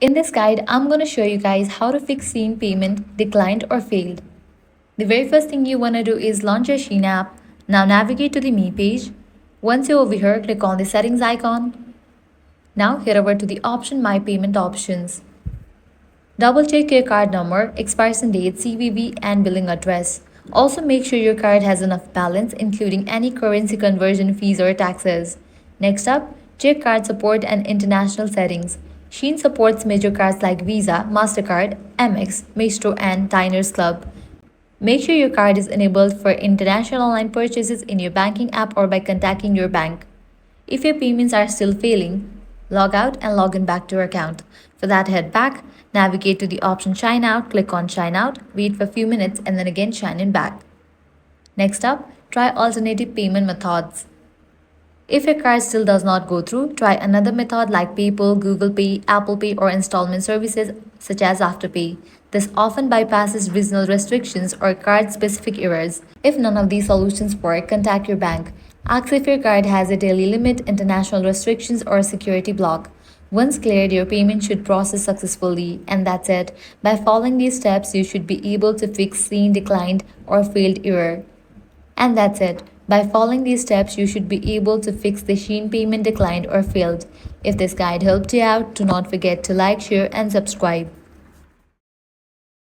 In this guide, I'm going to show you guys how to fix SHEIN payment declined or failed. The very first thing you want to do is launch your SHEIN app. Now navigate to the Me page. Once you're over here, click on the settings icon. Now head over to the option My Payment Options. Double check your card number, expiration date, CVV and billing address. Also make sure your card has enough balance including any currency conversion fees or taxes. Next up, check card support and international settings. SHEIN supports major cards like Visa, MasterCard, Amex, Maestro and Diners Club. Make sure your card is enabled for international online purchases in your banking app or by contacting your bank. If your payments are still failing, log out and log in back to your account. For that, head back, navigate to the option Shine Out, click on Shine Out, wait for a few minutes and then again shine in back. Next up, try alternative payment methods. If your card still does not go through, try another method like PayPal, Google Pay, Apple Pay or installment services such as Afterpay. This often bypasses regional restrictions or card-specific errors. If none of these solutions work, contact your bank. Ask if your card has a daily limit, international restrictions or a security block. Once cleared, your payment should process successfully, and that's it. By following these steps, you should be able to fix SHEIN declined or failed error. And that's it. By following these steps, you should be able to fix the SHEIN payment declined or failed. If this guide helped you out, do not forget to like, share, and subscribe.